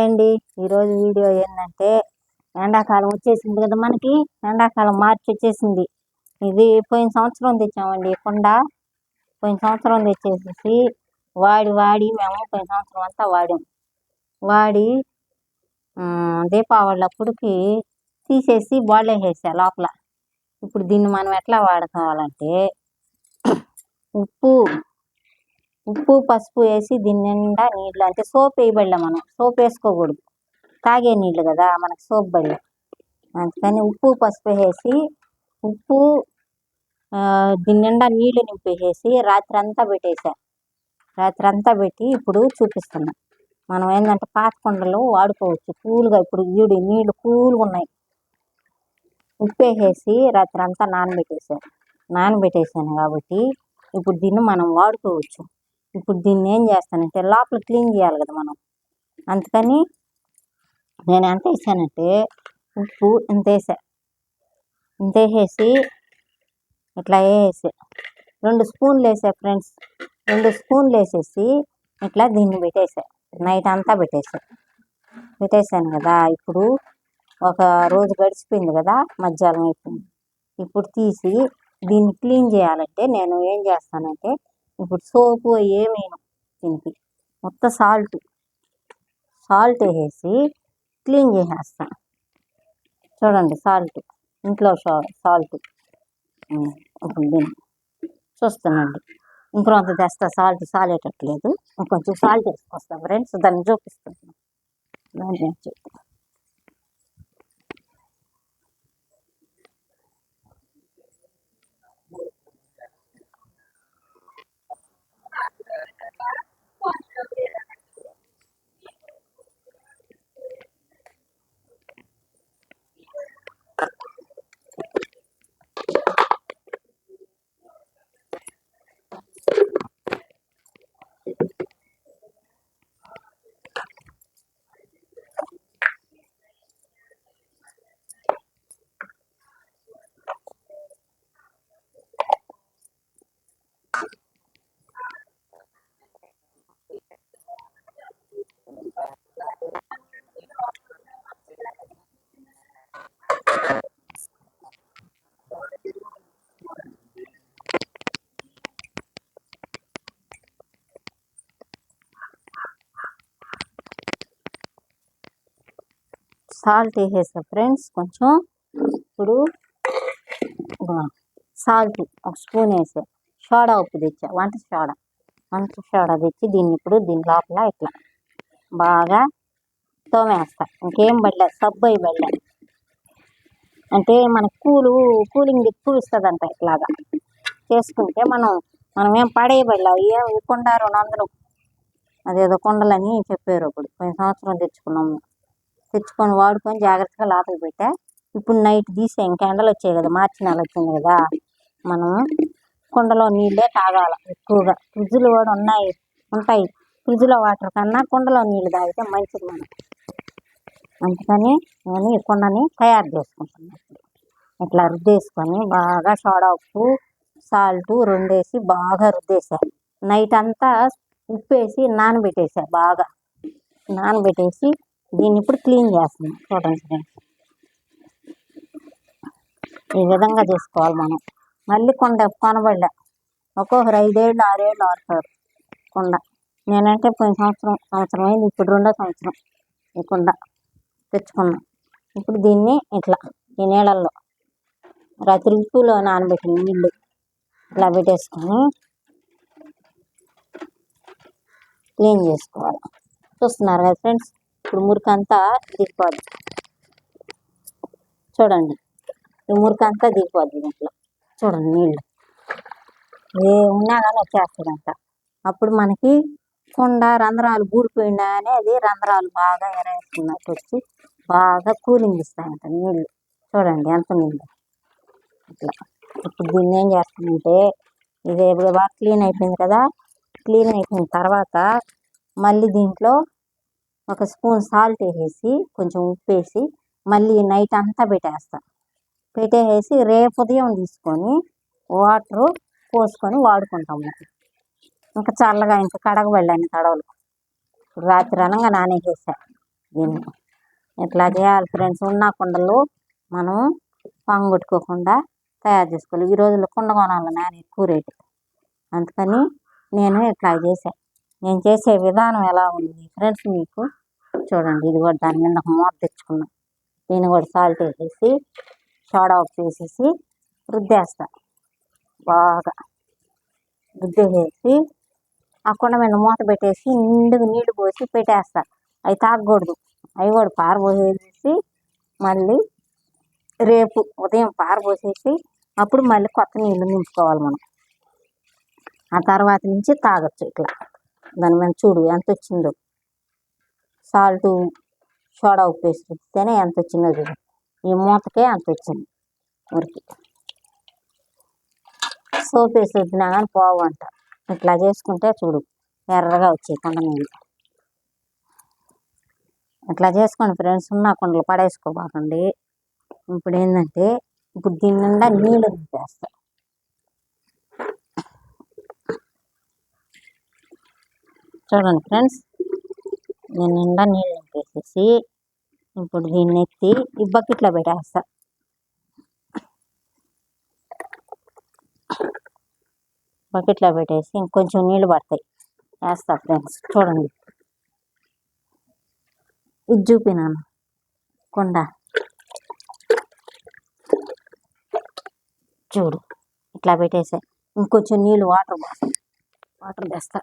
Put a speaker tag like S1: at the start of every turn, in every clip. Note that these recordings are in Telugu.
S1: అండి ఈరోజు వీడియో ఏంటంటే ఎండాకాలం వచ్చేసింది కదా, మనకి ఎండాకాలం మార్చి వచ్చేసింది. ఇది పోయిన సంవత్సరం తెచ్చామండి కుండ. పోయిన సంవత్సరం తెచ్చేసేసి వాడి మేము పోయిన సంవత్సరం అంతా వాడి దీపావళి అప్పుడుకి తీసేసి వేసా లోపల. ఇప్పుడు దీన్ని మనం ఎట్లా వాడుకోవాలంటే ఉప్పు పసుపు వేసి దీని నిండా నీళ్ళు, అంటే సోప్ వేయబడలే, మనం సోప్ వేసుకోకూడదు, తాగే నీళ్ళు కదా మనకి సోప్ బళ్ళ. అందుకని ఉప్పు పసుపు వేసి దీని నిండా నీళ్లు నింపేసేసి రాత్రి అంతా పెట్టి ఇప్పుడు చూపిస్తున్నా. మనం ఏంటంటే పాత కుండలు వాడుకోవచ్చు కూల్గా. ఇప్పుడు నీళ్ళు కూల్గా ఉన్నాయి. ఉప్పు వేసేసి రాత్రి అంతా నానబెట్టేసాను కాబట్టి ఇప్పుడు దీన్ని మనం వాడుకోవచ్చు. ఇప్పుడు దీన్ని ఏం చేస్తానంటే లోపల క్లీన్ చేయాలి కదా మనం. అందుకని నేను ఎంత వేసానంటే ఉప్పు ఇంత వేసేసి ఇట్లా 2 స్పూన్లు వేసా ఫ్రెండ్స్. 2 స్పూన్లు వేసేసి ఇట్లా దీన్ని నైట్ అంతా పెట్టేశాను కదా. ఇప్పుడు ఒక రోజు గడిచిపోయింది కదా, మధ్యాహ్నం అయిపోయింది. ఇప్పుడు తీసి దీన్ని క్లీన్ చేయాలంటే నేను ఏం చేస్తానంటే ఇప్పుడు సోపు ఏమేను దీనికి మొత్తం సాల్ట్ వేసేసి క్లీన్ చేసేస్తాను. చూడండి, ఇంట్లో సాల్ట్. ఇప్పుడు దీన్ని చూస్తానండి. ఇంకొంత తెస్తా, సాల్ట్ సాలేటట్లేదు, ఇంకొంచెం సాల్ట్ వేసుకొస్తాను ఫ్రెండ్స్. దాన్ని చూపిస్తున్నాను. సాల్ట్ వేసేసా ఫ్రెండ్స్ కొంచెం. ఇప్పుడు సాల్ట్ 1 స్పూన్ వేసా. సోడా ఉప్పు తెచ్చా, వంట సోడా తెచ్చి దీన్ని ఇప్పుడు దీని లోపల ఇట్లా బాగా తోమేస్తా. ఇంకేం పడలేదు, సబ్బు అయి అంటే మనకు కూలింగ్ ఎక్కువ ఇస్తుందంట. ఇట్లాగా చేసుకుంటే మనం ఏం పడేయబడలే. ఏం కుండ 200 అదేదో కుండలని చెప్పారు. ఇప్పుడు పోయిన సంవత్సరం తెచ్చుకొని వాడుకొని జాగ్రత్తగా లోపల పెట్టా. ఇప్పుడు నైట్ తీసే, ఇంకా ఎండలు వచ్చాయి కదా, మార్చి నెల వచ్చింది కదా, మనం కుండలో నీళ్ళే తాగాల ఎక్కువగా. ఫ్రిడ్జ్లు కూడా ఉంటాయి. ఫ్రిడ్జ్లో వాటర్ కన్నా కుండలో నీళ్ళు తాగితే మంచిది మనకి. అందుకని నేను ఈ కుండని తయారు చేసుకుంటున్నాను. ఇట్లా రుద్దేసుకొని బాగా సోడా ఉప్పు సాల్ట్ 2 వేసి బాగా రుద్దేసా. నైట్ అంతా ఉప్పు వేసి బాగా నానబెట్టేసి దీన్ని ఇప్పుడు క్లీన్ చేస్తున్నాం. చూడండి, ఈ విధంగా చేసుకోవాలి మనం. మళ్ళీ కొనబడలే. ఒక్కొక్కరు 5 ఏళ్ళు 6 ఏళ్ళు ఆడతారు కుండ. నేనంటే పోయిన సంవత్సరం అయింది, ఇప్పుడు 2వ సంవత్సరం ఈ కుండ తెచ్చుకున్నాం. ఇప్పుడు దీన్ని ఇట్లా ఈ నీళ్ళల్లో రాత్రి ఉప్పులో నానబెట్టిన నీళ్ళు ఇట్లా పెట్టేసుకొని క్లీన్ చేసుకోవాలి. చూస్తున్నారు కదా ఫ్రెండ్స్, ఇప్పుడు మురికంతా దిగిపోద్ది. చూడండి, ఈ మురికంతా దిగిపోద్ది దీంట్లో. చూడండి, నీళ్ళు ఏ ఉన్నా కానీ వచ్చేస్తుందంట. అప్పుడు మనకి కుండ రంధ్రాలు గూడిపోయినా అనేది రంధ్రాలు బాగా ఎరేస్తున్నట్టు వచ్చి బాగా కూలింగ్ ఇస్తాయంట నీళ్ళు. చూడండి ఎంత నీళ్ళు ఇట్లా. ఇప్పుడు దీన్ని ఏం చేస్తామంటే ఇది బాగా క్లీన్ అయిపోయింది కదా. క్లీన్ అయిపోయిన తర్వాత మళ్ళీ దీంట్లో 1 స్పూన్ సాల్ట్ వేసేసి కొంచెం ఉప్పు వేసి మళ్ళీ నైట్ అంతా పెట్టేసి రేపు ఉదయం తీసుకొని వాటరు పోసుకొని వాడుకుంటాము. ఇంకా చల్లగా ఇంకా కడగబడలేని తడవలు రాత్రి అనగా నానేసేసా. దీన్ని ఇట్లా చేయాలి ఫ్రెండ్స్. ఉన్న కుండలు మనం పంగొట్టుకోకుండా తయారు చేసుకోవాలి. ఈ రోజుల్లో కుండ కొనాలి నేను ఎక్కువ రేటు, అందుకని నేను ఇట్లా చేశాను. నేను చేసే విధానం ఎలా ఉంది ఫ్రెండ్స్ మీకు చూడండి. ఇది కూడా దాని మీద ఒక మూత తెచ్చుకున్నాను. దీన్ని కూడా సాల్ట్ వేసేసి సోడా ఉప్పు వేసేసి రుద్దేస్తా. బాగా రుద్దేసేసి ఆ కుండ మీద మూత పెట్టేసి నిండుగా నీళ్లు పోసి పెట్టేస్తా. అవి తాగకూడదు, అవి కూడా పారబోసేసి మళ్ళీ రేపు ఉదయం పారబోసేసి అప్పుడు మళ్ళీ కొత్త నీళ్ళు నింపుకోవాలి మనం. ఆ తర్వాత నుంచి తాగొచ్చు. ఇట్లా దాని మీద చూడు ఎంత వచ్చిందో. సాల్ట్ సోడా ఉప్పు వేసి రుద్దితేనే ఎంత వచ్చిందో చూడు. ఈ మూతకే అంత వచ్చింది. మురికి సోప్ వేసి రుద్దినా కానీ పోవంట. ఇట్లా చేసుకుంటే చూడు ఎర్రగా వచ్చాయి కుండ నీళ్ళు. ఇట్లా చేసుకోండి ఫ్రెండ్స్. ఉన్న కుండలు పడేసుకోబాకండి. ఇప్పుడు ఏంటంటే ఇప్పుడు దీని నిండా నీళ్ళు నింపేస్తా. చూడండి ఫ్రెండ్స్, నేను నిండా నీళ్ళు నింపేసేసి ఇప్పుడు దీన్ని ఎత్తి ఈ బకెట్లో పెట్టేస్తా. బకెట్లో పెట్టేసి ఇంకొంచెం నీళ్ళు పడతాయి వేస్తా ఫ్రెండ్స్. చూడండి ఇది చూపినాను కుండ చూడు. ఇట్లా పెట్టేసా. ఇంకొంచెం నీళ్ళు వాటర్ తెస్తా.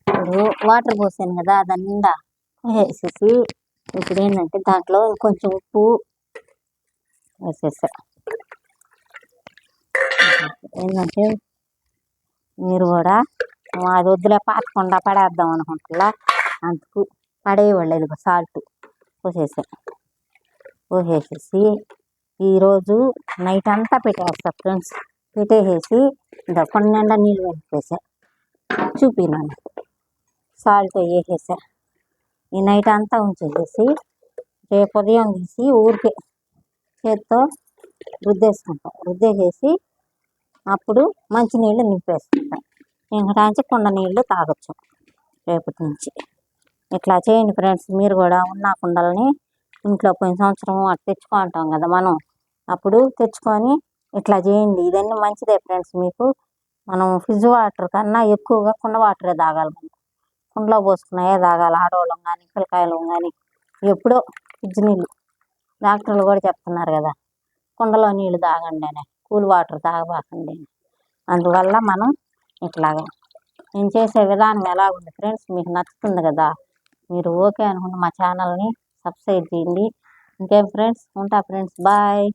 S1: ఇప్పుడు వాటర్ పోసాను కదా దాని నిండా వేసేసి ఇప్పుడు ఏంటంటే దాంట్లో కొంచెం ఉప్పు వేసేసా. ఏంటంటే మీరు కూడా అది వద్దులే పాతకుండా పడేద్దాం అనుకుంటున్నా, అందుకు పడేయవాళ్ళు. ఇది సాల్ట్ పోసేసేసి ఈరోజు నైట్ అంతా పెట్టేస్తా ఫ్రెండ్స్. పెట్టేసేసి ఇంకా కొన్ని నిండా నీళ్ళు వేసేసా. చూపినాను సాల్ట్ వేసేసా. ఈ నైట్ అంతా ఉంచేసేసి రేపు ఉదయం తీసి ఊరికే చేత్తో రుద్దేసేసి అప్పుడు మంచినీళ్ళు నింపేసుకుంటా. ఇంకా కుండ నీళ్ళు తాగొచ్చు రేపటి నుంచి. ఇట్లా చేయండి ఫ్రెండ్స్. మీరు కూడా ఉన్న కుండలని ఇంట్లో పోయిన సంవత్సరం అటు తెచ్చుకుంటాం కదా మనం, అప్పుడు తెచ్చుకొని ఇట్లా చేయండి. ఇదన్నీ మంచిదే ఫ్రెండ్స్ మీకు. మనం ఫ్రిడ్జ్ వాటర్ కన్నా ఎక్కువగా కుండ వాటరే తాగాలి. మనం కుండలో పోసుకున్నాయే తాగాలి. ఆడవాళ్ళం కానీ పిల్లకాయలు కానీ ఎప్పుడో ఫ్రిడ్జ్ నీళ్ళు. డాక్టర్లు కూడా చెప్తున్నారు కదా కుండలో నీళ్ళు తాగండి అని, కూల్ వాటర్ తాగబాకండి అని. అందువల్ల మనం ఇట్లాగా నేను చేసే విధానం ఎలా ఉంది ఫ్రెండ్స్ మీకు నచ్చుతుంది కదా. మీరు ఓకే అనుకుంటే మా ఛానల్ని సబ్స్క్రైబ్ చేయండి. ఇంకేం ఫ్రెండ్స్, ఉంటా ఫ్రెండ్స్, బాయ్.